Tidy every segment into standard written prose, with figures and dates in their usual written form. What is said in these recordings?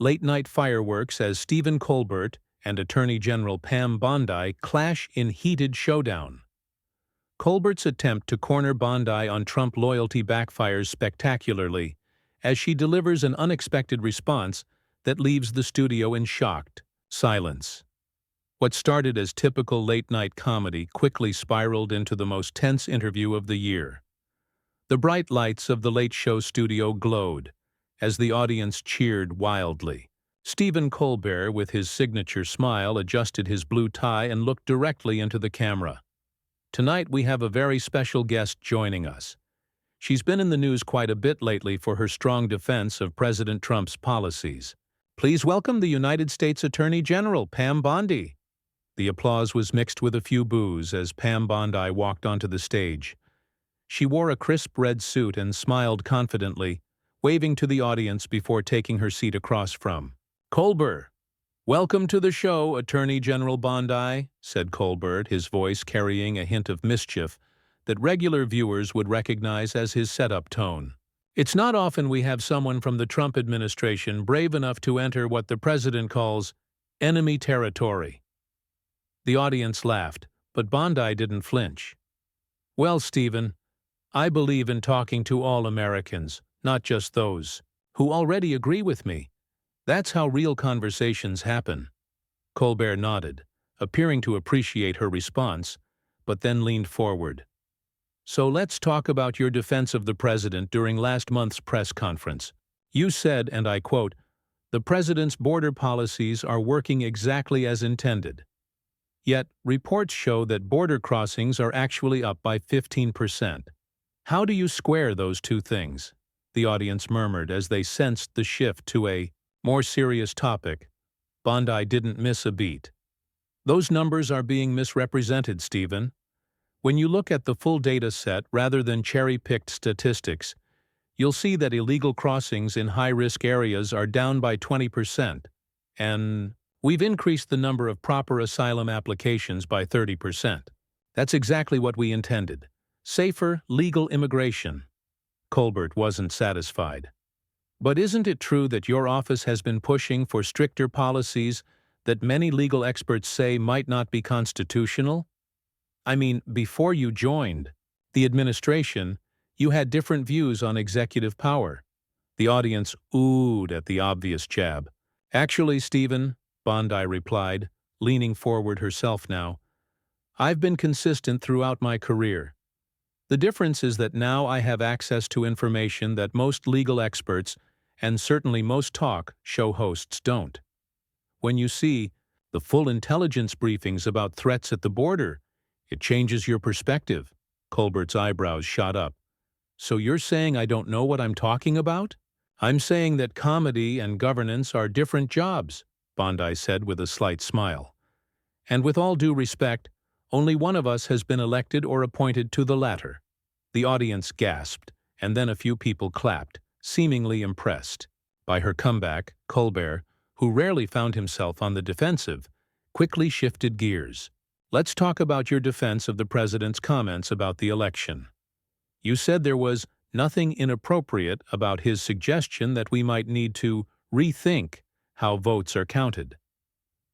late-night fireworks as Stephen Colbert and Attorney General Pam Bondi clash in heated showdown. Colbert's attempt to corner Bondi on Trump loyalty backfires spectacularly as she delivers an unexpected response that leaves the studio in shocked silence. What started as typical late-night comedy quickly spiraled into the most tense interview of the year. The bright lights of the Late Show studio glowed as the audience cheered wildly. Stephen Colbert, with his signature smile, adjusted his blue tie and looked directly into the camera. Tonight we have a very special guest joining us. She's been in the news quite a bit lately for her strong defense of President Trump's policies. Please welcome the United States Attorney General, Pam Bondi. The applause was mixed with a few boos as Pam Bondi walked onto the stage. She wore a crisp red suit and smiled confidently, waving to the audience before taking her seat across from Colbert. "Welcome to the show, Attorney General Bondi," said Colbert, his voice carrying a hint of mischief that regular viewers would recognize as his setup tone. "It's not often we have someone from the Trump administration brave enough to enter what the president calls enemy territory." The audience laughed, but Bondi didn't flinch. "Well, Stephen, I believe in talking to all Americans, not just those who already agree with me. That's how real conversations happen." Colbert nodded, appearing to appreciate her response, but then leaned forward. "So let's talk about your defense of the president during last month's press conference. You said, and I quote, 'The president's border policies are working exactly as intended.' Yet, reports show that border crossings are actually up by 15%. How do you square those two things?" The audience murmured as they sensed the shift to a more serious topic. Bondi didn't miss a beat. "Those numbers are being misrepresented, Stephen. When you look at the full data set rather than cherry-picked statistics, you'll see that illegal crossings in high-risk areas are down by 20%, and we've increased the number of proper asylum applications by 30%. That's exactly what we intended. Safer, legal immigration." Colbert wasn't satisfied. "But isn't it true that your office has been pushing for stricter policies that many legal experts say might not be constitutional? I mean, before you joined the administration, you had different views on executive power." The audience oohed at the obvious jab. "Actually, Stephen," Bondi replied, leaning forward herself now, "I've been consistent throughout my career. The difference is that now I have access to information that most legal experts, and certainly most talk show hosts, don't. When you see the full intelligence briefings about threats at the border, it changes your perspective." Colbert's eyebrows shot up. "So you're saying I don't know what I'm talking about?" "I'm saying that comedy and governance are different jobs," Bondi said with a slight smile. "And with all due respect, only one of us has been elected or appointed to the latter." The audience gasped, and then a few people clapped, seemingly impressed. By her comeback, Colbert, who rarely found himself on the defensive, quickly shifted gears. "Let's talk about your defense of the president's comments about the election. You said there was nothing inappropriate about his suggestion that we might need to rethink how votes are counted.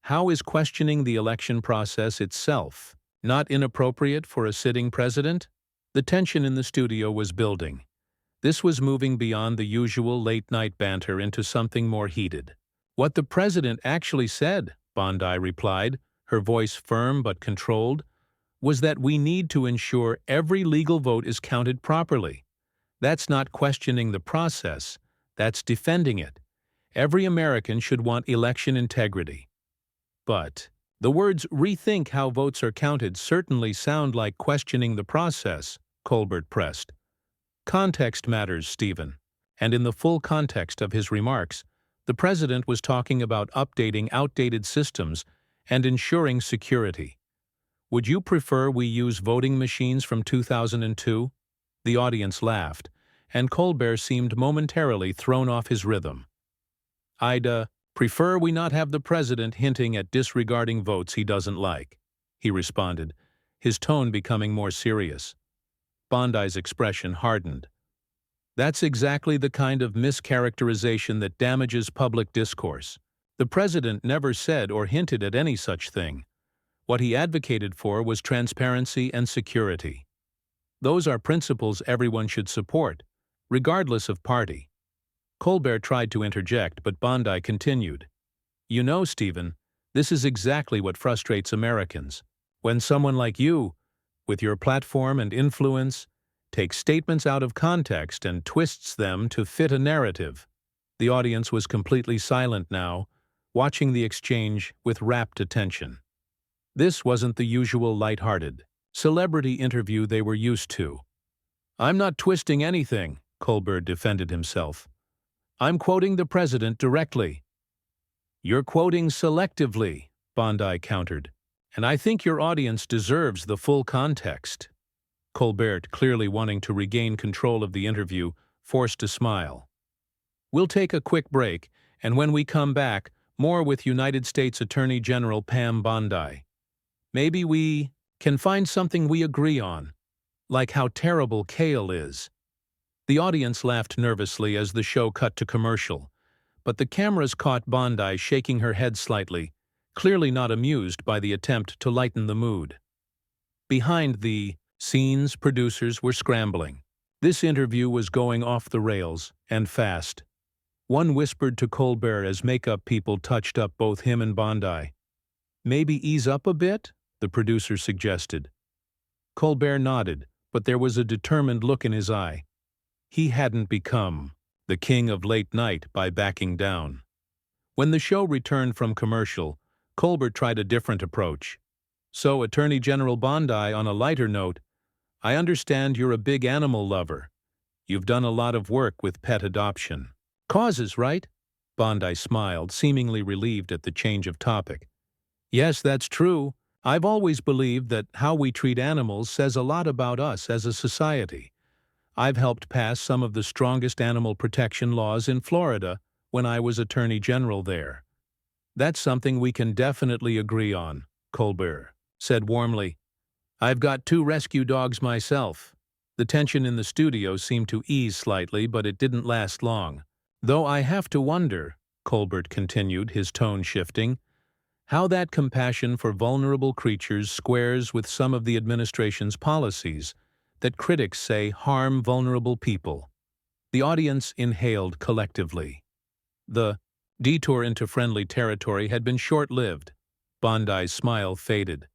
How is questioning the election process itself not inappropriate for a sitting president?" The tension in the studio was building. This was moving beyond the usual late-night banter into something more heated. "What the president actually said," Bondi replied, her voice firm but controlled, "was that we need to ensure every legal vote is counted properly. That's not questioning the process, that's defending it. Every American should want election integrity." "But the words 'rethink how votes are counted' certainly sound like questioning the process," Colbert pressed. "Context matters, Stephen." And in the full context of his remarks, the president was talking about updating outdated systems and ensuring security. "Would you prefer we use voting machines from 2002? The audience laughed, and Colbert seemed momentarily thrown off his rhythm. "I'd prefer we not have the president hinting at disregarding votes he doesn't like," he responded, his tone becoming more serious. Bondi's expression hardened. That's exactly the kind of mischaracterization that damages public discourse. The president never said or hinted at any such thing. What he advocated for was transparency and security. Those are principles everyone should support, regardless of party. Colbert tried to interject, but Bondi continued. You know, Stephen, this is exactly what frustrates Americans. When someone like you, with your platform and influence, takes statements out of context and twists them to fit a narrative. The audience was completely silent now, watching the exchange with rapt attention. This wasn't the usual light-hearted celebrity interview they were used to. I'm not twisting anything, Colbert defended himself. I'm quoting the president directly. You're quoting selectively, Bondi countered, and I think your audience deserves the full context. Colbert, clearly wanting to regain control of the interview, forced a smile. We'll take a quick break, and when we come back, more with United States Attorney General Pam Bondi. Maybe we can find something we agree on, like how terrible kale is. The audience laughed nervously as the show cut to commercial, but the cameras caught Bondi shaking her head slightly, clearly not amused by the attempt to lighten the mood. Behind the scenes, producers were scrambling. This interview was going off the rails, and fast. One whispered to Colbert as makeup people touched up both him and Bondi. Maybe ease up a bit? The producer suggested. Colbert nodded, but there was a determined look in his eye. He hadn't become the king of late night by backing down. When the show returned from commercial, Colbert tried a different approach. So, Attorney General Bondi, on a lighter note, I understand you're a big animal lover. You've done a lot of work with pet adoption. Causes, right? Bondi smiled, seemingly relieved at the change of topic. Yes, that's true. I've always believed that how we treat animals says a lot about us as a society. I've helped pass some of the strongest animal protection laws in Florida when I was Attorney General there. That's something we can definitely agree on, Colbert said warmly. I've got 2 rescue dogs myself. The tension in the studio seemed to ease slightly, but it didn't last long. Though I have to wonder, Colbert continued, his tone shifting, how that compassion for vulnerable creatures squares with some of the administration's policies that critics say harm vulnerable people. The audience inhaled collectively. The detour into friendly territory had been short-lived. Bondi's smile faded.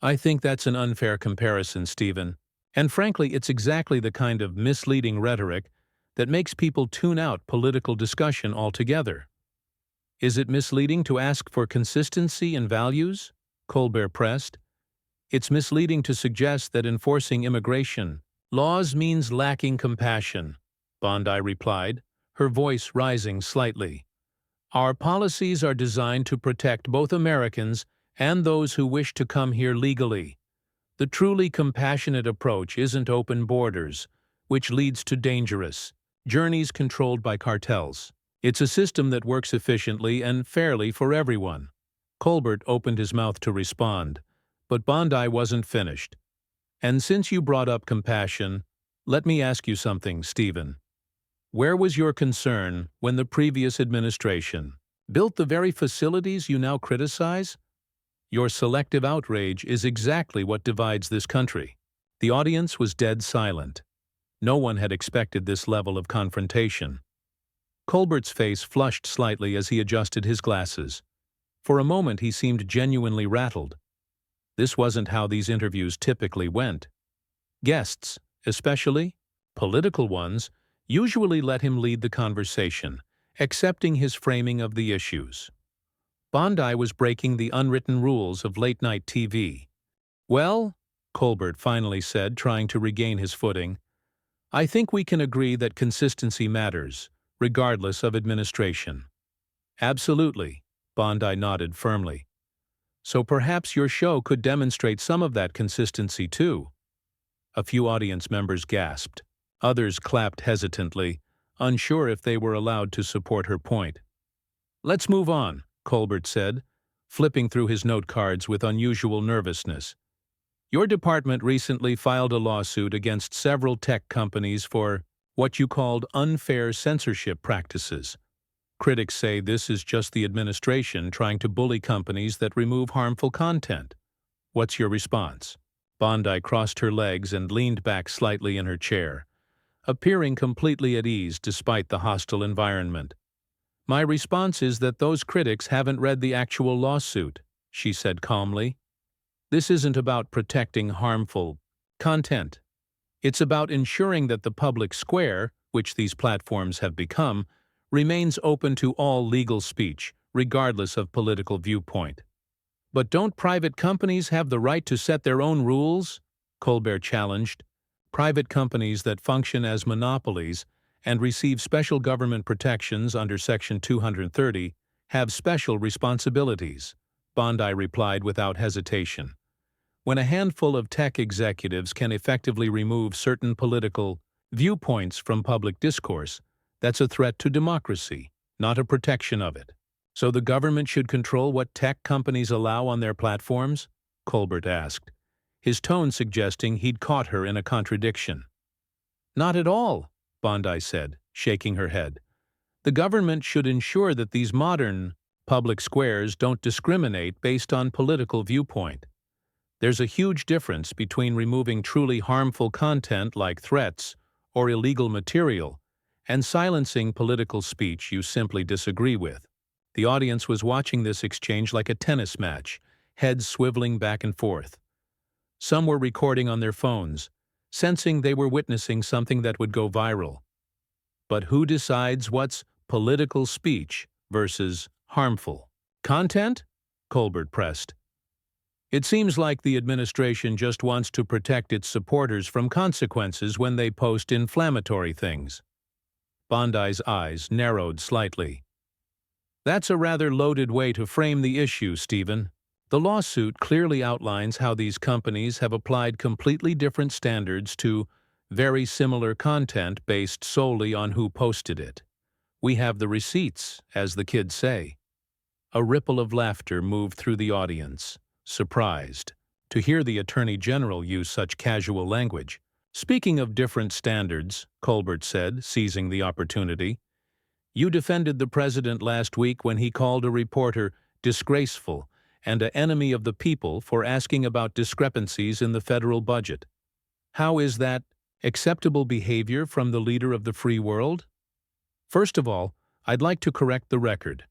I think that's an unfair comparison, Stephen. And frankly, it's exactly the kind of misleading rhetoric that makes people tune out political discussion altogether. Is it misleading to ask for consistency in values? Colbert pressed. It's misleading to suggest that enforcing immigration laws means lacking compassion, Bondi replied, her voice rising slightly. Our policies are designed to protect both Americans and those who wish to come here legally. The truly compassionate approach isn't open borders, which leads to dangerous journeys controlled by cartels. It's a system that works efficiently and fairly for everyone. Colbert opened his mouth to respond, but Bondi wasn't finished. And since you brought up compassion, let me ask you something, Stephen. Where was your concern when the previous administration built the very facilities you now criticize? Your selective outrage is exactly what divides this country. The audience was dead silent. No one had expected this level of confrontation. Colbert's face flushed slightly as he adjusted his glasses. For a moment he seemed genuinely rattled. This wasn't how these interviews typically went. Guests, especially political ones, usually let him lead the conversation, accepting his framing of the issues. Bondi was breaking the unwritten rules of late-night TV. Well, Colbert finally said, trying to regain his footing, I think we can agree that consistency matters, regardless of administration. Absolutely, Bondi nodded firmly. So perhaps your show could demonstrate some of that consistency too. A few audience members gasped. Others clapped hesitantly, unsure if they were allowed to support her point. Let's move on, Colbert said, flipping through his note cards with unusual nervousness. Your department recently filed a lawsuit against several tech companies for what you called unfair censorship practices. Critics say this is just the administration trying to bully companies that remove harmful content. What's your response? Bondi crossed her legs and leaned back slightly in her chair, appearing completely at ease despite the hostile environment. My response is that those critics haven't read the actual lawsuit, she said calmly. This isn't about protecting harmful content. It's about ensuring that the public square, which these platforms have become, remains open to all legal speech, regardless of political viewpoint. But don't private companies have the right to set their own rules? Colbert challenged. Private companies that function as monopolies and receive special government protections under Section 230 have special responsibilities, Bondi replied without hesitation. When a handful of tech executives can effectively remove certain political viewpoints from public discourse, that's a threat to democracy, not a protection of it. So the government should control what tech companies allow on their platforms? Colbert asked, his tone suggesting he'd caught her in a contradiction. Not at all, Bondi said, shaking her head. The government should ensure that these modern public squares don't discriminate based on political viewpoint. There's a huge difference between removing truly harmful content like threats or illegal material and silencing political speech you simply disagree with. The audience was watching this exchange like a tennis match, heads swiveling back and forth. Some were recording on their phones, sensing they were witnessing something that would go viral. But who decides what's political speech versus harmful content? Colbert pressed. It seems like the administration just wants to protect its supporters from consequences when they post inflammatory things. Bondi's eyes narrowed slightly. That's a rather loaded way to frame the issue, Stephen. The lawsuit clearly outlines how these companies have applied completely different standards to very similar content based solely on who posted it. We have the receipts, as the kids say. A ripple of laughter moved through the audience, surprised to hear the Attorney General use such casual language. Speaking of different standards, Colbert said, seizing the opportunity, you defended the president last week when he called a reporter disgraceful and an enemy of the people for asking about discrepancies in the federal budget. How is that acceptable behavior from the leader of the free world? First of all, I'd like to correct the record.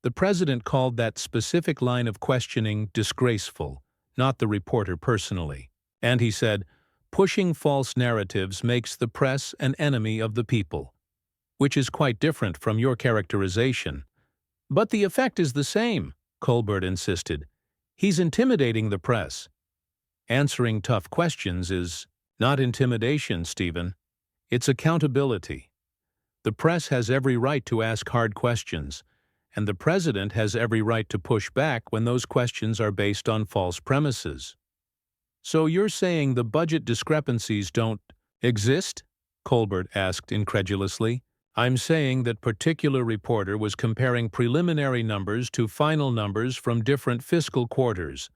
The president called that specific line of questioning disgraceful, not the reporter personally. And he said, pushing false narratives makes the press an enemy of the people, which is quite different from your characterization. But the effect is the same, Colbert insisted. He's intimidating the press. Answering tough questions is not intimidation, Stephen. It's accountability. The press has every right to ask hard questions, and the president has every right to push back when those questions are based on false premises. So you're saying the budget discrepancies don't exist? Colbert asked incredulously. I'm saying that particular reporter was comparing preliminary numbers to final numbers from different fiscal quarters,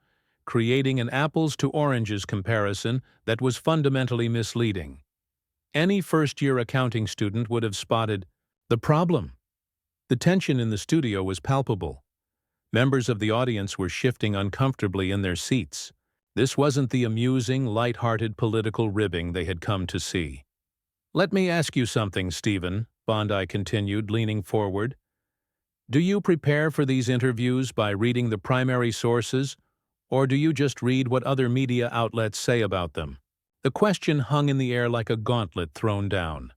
creating an apples to oranges comparison that was fundamentally misleading. Any first-year accounting student would have spotted the problem. The tension in the studio was palpable. Members of the audience were shifting uncomfortably in their seats. This wasn't the amusing, light-hearted political ribbing they had come to see. Let me ask you something, Stephen, Bondi continued, leaning forward. Do you prepare for these interviews by reading the primary sources, or do you just read what other media outlets say about them? The question hung in the air like a gauntlet thrown down.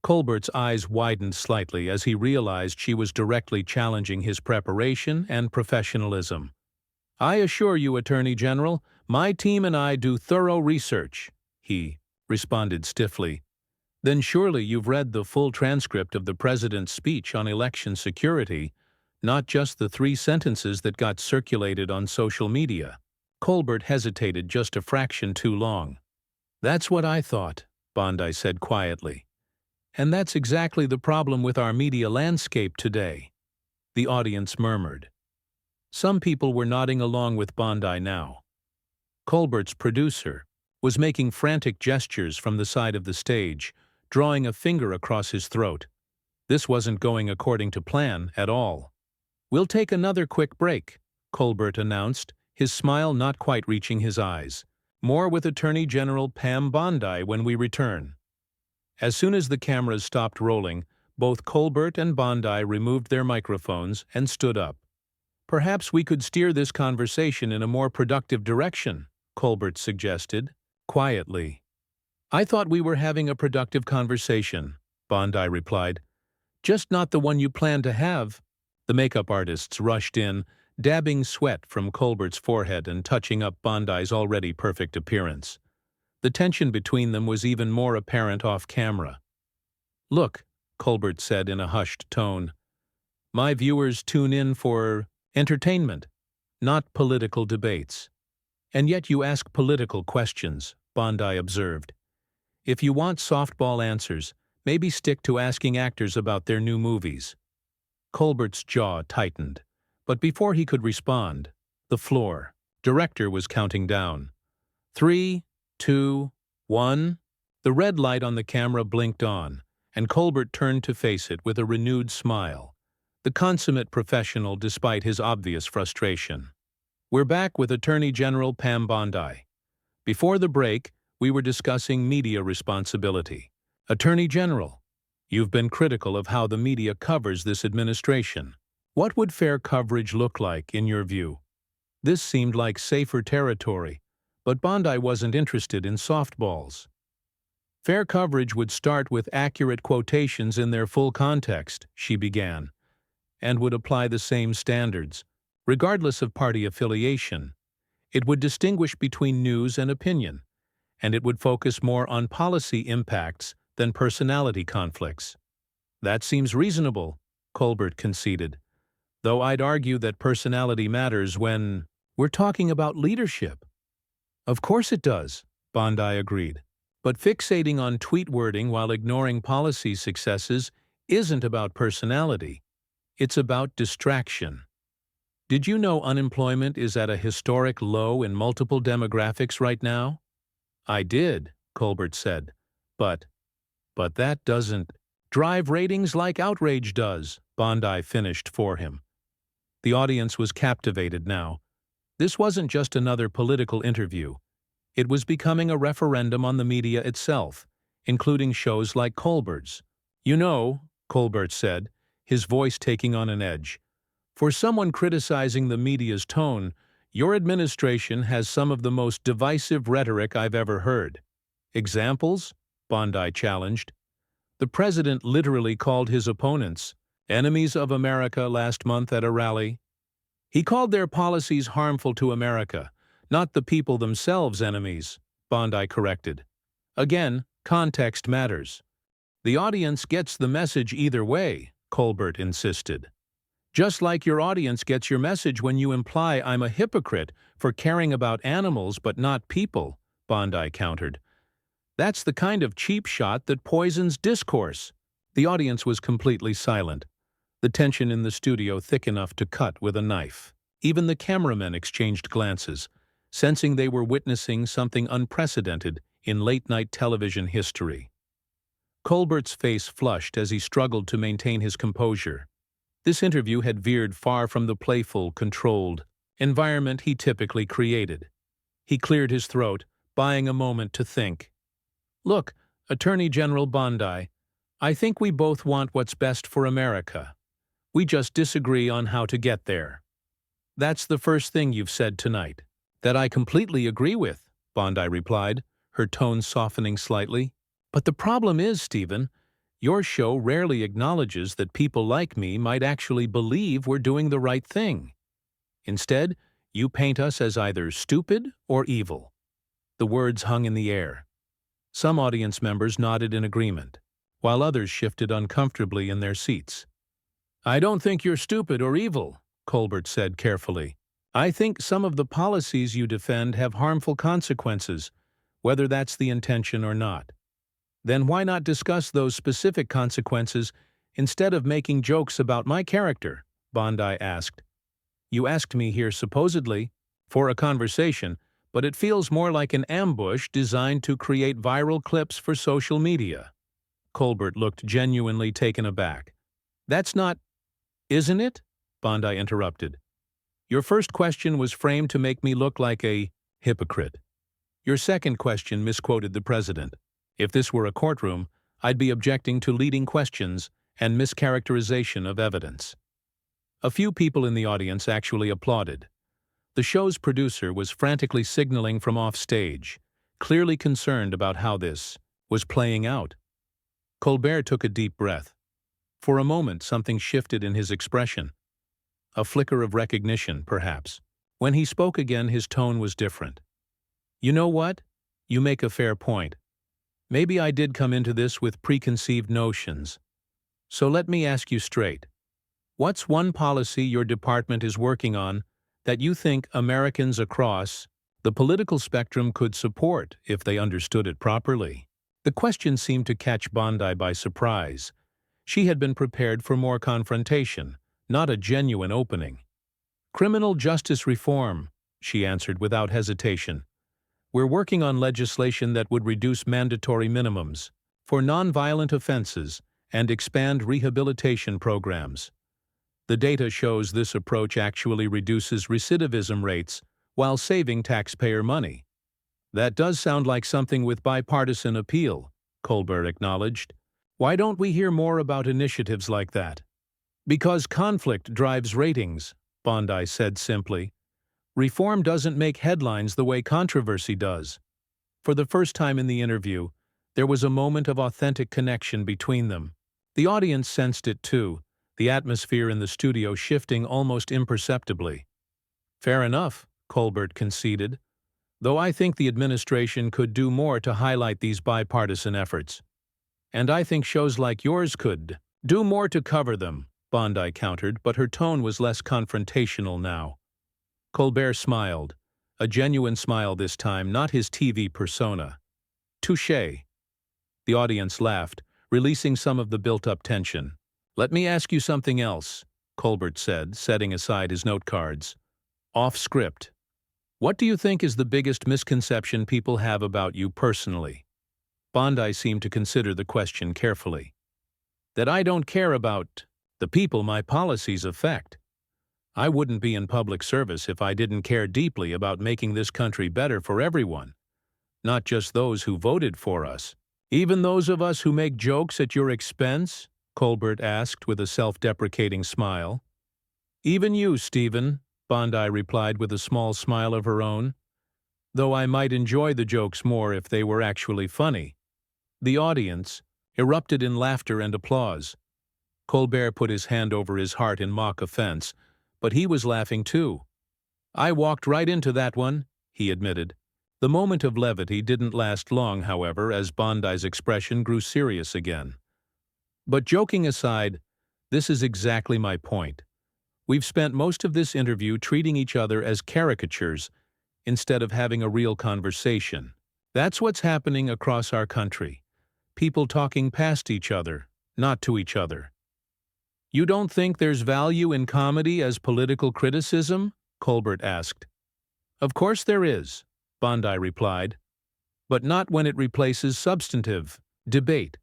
Colbert's eyes widened slightly as he realized she was directly challenging his preparation and professionalism. I assure you, Attorney General, my team and I do thorough research, he responded stiffly. Then surely you've read the full transcript of the president's speech on election security, not just the 3 sentences that got circulated on social media. Colbert hesitated just a fraction too long. That's what I thought, Bondi said quietly. And that's exactly the problem with our media landscape today. The audience murmured. Some people were nodding along with Bondi now. Colbert's producer was making frantic gestures from the side of the stage, drawing a finger across his throat. This wasn't going according to plan at all. "We'll take another quick break," Colbert announced, his smile not quite reaching his eyes. "More with Attorney General Pam Bondi when we return." As soon as the cameras stopped rolling, both Colbert and Bondi removed their microphones and stood up. "Perhaps we could steer this conversation in a more productive direction," Colbert suggested, quietly. "I thought we were having a productive conversation," Bondi replied. "Just not the one you planned to have." The makeup artists rushed in, dabbing sweat from Colbert's forehead and touching up Bondi's already perfect appearance. The tension between them was even more apparent off-camera. "Look," Colbert said in a hushed tone, "my viewers tune in for entertainment, not political debates." "And yet you ask political questions," Bondi observed. "If you want softball answers, maybe stick to asking actors about their new movies." Colbert's jaw tightened, but before he could respond, the floor director was counting down. 3, 2, 1. The red light on the camera blinked on, and Colbert turned to face it with a renewed smile, the consummate professional despite his obvious frustration. "We're back with Attorney General Pam Bondi. Before the break, we were discussing media responsibility. Attorney General, you've been critical of how the media covers this administration. What would fair coverage look like, in your view?" This seemed like safer territory, but Bondi wasn't interested in softballs. "Fair coverage would start with accurate quotations in their full context," she began, "and would apply the same standards, regardless of party affiliation. It would distinguish between news and opinion, and it would focus more on policy impacts than personality conflicts." "That seems reasonable," Colbert conceded, "though I'd argue that personality matters when we're talking about leadership." "Of course it does," Bondi agreed. "But fixating on tweet wording while ignoring policy successes isn't about personality. It's about distraction. Did you know unemployment is at a historic low in multiple demographics right now?" "I did," Colbert said. But that doesn't drive ratings like outrage does," Bondi finished for him. The audience was captivated now. This wasn't just another political interview. It was becoming a referendum on the media itself, including shows like Colbert's. "You know," Colbert said, his voice taking on an edge, "for someone criticizing the media's tone, your administration has some of the most divisive rhetoric I've ever heard." "Examples?" Bondi challenged. "The president literally called his opponents enemies of America last month at a rally. He called their policies harmful to America, not the people themselves enemies," Bondi corrected. "Again, context matters." "The audience gets the message either way," Colbert insisted. "Just like your audience gets your message when you imply I'm a hypocrite for caring about animals but not people," Bondi countered. "That's the kind of cheap shot that poisons discourse." The audience was completely silent, the tension in the studio thick enough to cut with a knife. Even the cameramen exchanged glances, sensing they were witnessing something unprecedented in late-night television history. Colbert's face flushed as he struggled to maintain his composure. This interview had veered far from the playful, controlled environment he typically created. He cleared his throat, buying a moment to think. "Look, Attorney General Bondi, I think we both want what's best for America. We just disagree on how to get there." "That's the first thing you've said tonight." "That I completely agree with," Bondi replied, her tone softening slightly. "But the problem is, Stephen, your show rarely acknowledges that people like me might actually believe we're doing the right thing. Instead, you paint us as either stupid or evil." The words hung in the air. Some audience members nodded in agreement, while others shifted uncomfortably in their seats. "I don't think you're stupid or evil," Colbert said carefully. "I think some of the policies you defend have harmful consequences, whether that's the intention or not." "Then why not discuss those specific consequences instead of making jokes about my character?" Bondi asked. "You asked me here supposedly for a conversation, but it feels more like an ambush designed to create viral clips for social media." Colbert looked genuinely taken aback. That's not, isn't it? Bondi interrupted. Your first question was framed to make me look like a hypocrite. Your second question misquoted the president. If this were a courtroom, I'd be objecting to leading questions and mischaracterization of evidence. A few people in the audience actually applauded. The show's producer was frantically signaling from off stage, clearly concerned about how this was playing out. Colbert took a deep breath. For a moment, something shifted in his expression. A flicker of recognition, perhaps. When he spoke again, his tone was different. You know what? You make a fair point. Maybe I did come into this with preconceived notions. So let me ask you straight. What's one policy your department is working on that you think Americans across the political spectrum could support if they understood it properly? The question seemed to catch Bondi by surprise. She had been prepared for more confrontation, not a genuine opening. Criminal justice reform, she answered without hesitation. We're working on legislation that would reduce mandatory minimums for nonviolent offenses and expand rehabilitation programs. The data shows this approach actually reduces recidivism rates while saving taxpayer money. That does sound like something with bipartisan appeal, Colbert acknowledged. Why don't we hear more about initiatives like that? Because conflict drives ratings, Bondi said simply. Reform doesn't make headlines the way controversy does. For the first time in the interview, there was a moment of authentic connection between them. The audience sensed it too, the atmosphere in the studio shifting almost imperceptibly. Fair enough, Colbert conceded, though I think the administration could do more to highlight these bipartisan efforts. And I think shows like yours could do more to cover them, Bondi countered, but her tone was less confrontational now. Colbert smiled, a genuine smile this time, not his TV persona. Touché. The audience laughed, releasing some of the built-up tension. Let me ask you something else, Colbert said, setting aside his note cards. Off script. What do you think is the biggest misconception people have about you personally? Bondi seemed to consider the question carefully. That I don't care about the people my policies affect. I wouldn't be in public service if I didn't care deeply about making this country better for everyone, not just those who voted for us. Even those of us who make jokes at your expense? Colbert asked with a self-deprecating smile. Even you, Stephen, Bondi replied with a small smile of her own, though I might enjoy the jokes more if they were actually funny. The audience erupted in laughter and applause. Colbert put his hand over his heart in mock offense, but he was laughing too. I walked right into that one, he admitted. The moment of levity didn't last long, however, as Bondi's expression grew serious again. But joking aside, this is exactly my point. We've spent most of this interview treating each other as caricatures instead of having a real conversation. That's what's happening across our country. People talking past each other, not to each other. You don't think there's value in comedy as political criticism? Colbert asked. Of course there is, Bondi replied. But not when it replaces substantive debate.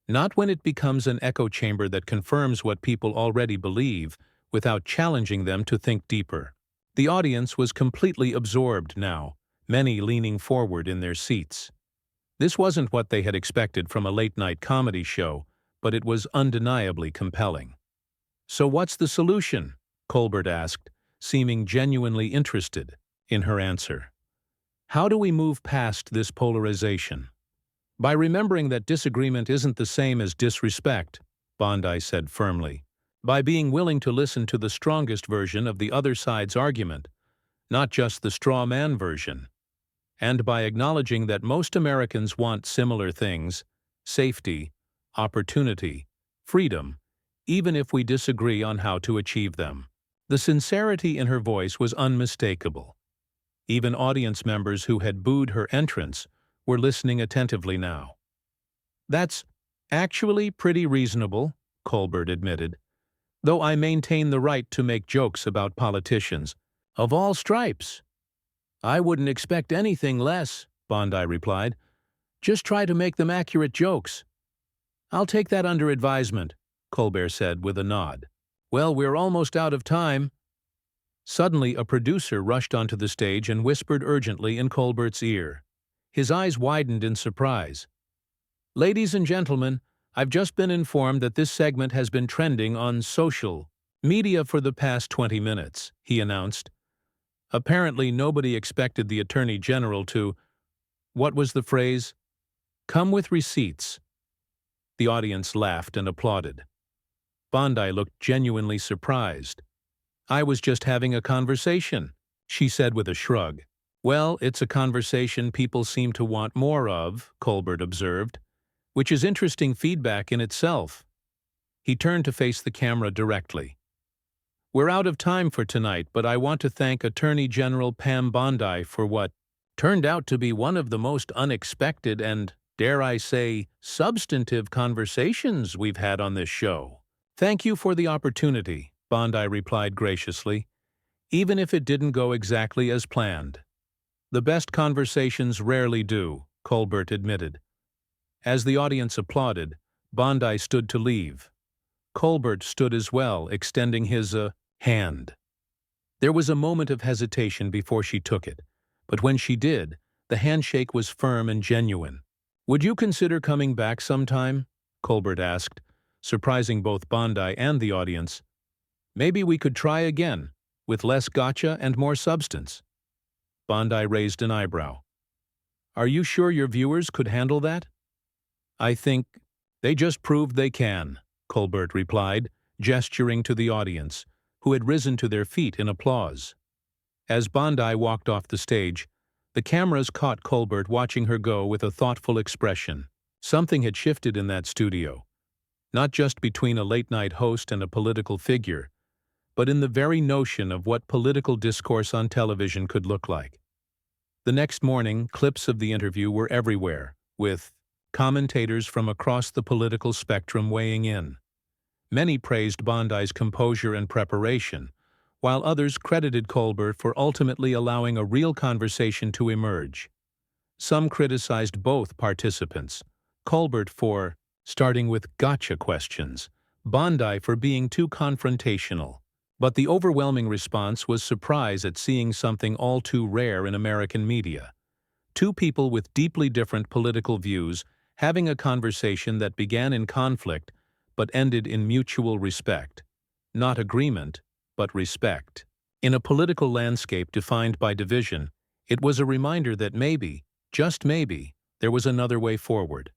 Not when it becomes an echo chamber that confirms what people already believe without challenging them to think deeper. The audience was completely absorbed now, many leaning forward in their seats. This wasn't what they had expected from a late-night comedy show, but it was undeniably compelling. So what's the solution? Colbert asked, seeming genuinely interested in her answer. How do we move past this polarization? By remembering that disagreement isn't the same as disrespect, Bondi said firmly. By being willing to listen to the strongest version of the other side's argument, not just the straw man version. And by acknowledging that most Americans want similar things: safety, opportunity, freedom, even if we disagree on how to achieve them. The sincerity in her voice was unmistakable. Even audience members who had booed her entrance were listening attentively now. That's actually pretty reasonable, Colbert admitted, though I maintain the right to make jokes about politicians of all stripes. I wouldn't expect anything less, Bondi replied. Just try to make them accurate jokes. "I'll take that under advisement," Colbert said with a nod. "Well, we're almost out of time." Suddenly, a producer rushed onto the stage and whispered urgently in Colbert's ear. His eyes widened in surprise. "Ladies and gentlemen, I've just been informed that this segment has been trending on social media for the past 20 minutes, he announced. Apparently, nobody expected the Attorney General to, what was the phrase? Come with receipts. The audience laughed and applauded. Bondi looked genuinely surprised. "I was just having a conversation," she said with a shrug. "Well, it's a conversation people seem to want more of," Colbert observed, "which is interesting feedback in itself." He turned to face the camera directly. "We're out of time for tonight, but I want to thank Attorney General Pam Bondi for what turned out to be one of the most unexpected and, dare I say, substantive conversations we've had on this show." "Thank you for the opportunity," Bondi replied graciously, "even if it didn't go exactly as planned." "The best conversations rarely do," Colbert admitted. As the audience applauded, Bondi stood to leave. Colbert stood as well, extending his hand. There was a moment of hesitation before she took it, but when she did, the handshake was firm and genuine. "Would you consider coming back sometime?" Colbert asked, surprising both Bondi and the audience. "Maybe we could try again, with less gotcha and more substance." Bondi raised an eyebrow. "Are you sure your viewers could handle that?" "I think they just proved they can," Colbert replied, gesturing to the audience, who had risen to their feet in applause. As Bondi walked off the stage, the cameras caught Colbert watching her go with a thoughtful expression. Something had shifted in that studio, not just between a late-night host and a political figure, but in the very notion of what political discourse on television could look like. The next morning, clips of the interview were everywhere, with commentators from across the political spectrum weighing in. Many praised Bondi's composure and preparation, while others credited Colbert for ultimately allowing a real conversation to emerge. Some criticized both participants, Colbert for starting with gotcha questions, Bondi for being too confrontational. But the overwhelming response was surprise at seeing something all too rare in American media. Two people with deeply different political views having a conversation that began in conflict but ended in mutual respect. Not agreement, but respect. In a political landscape defined by division, it was a reminder that maybe, just maybe, there was another way forward.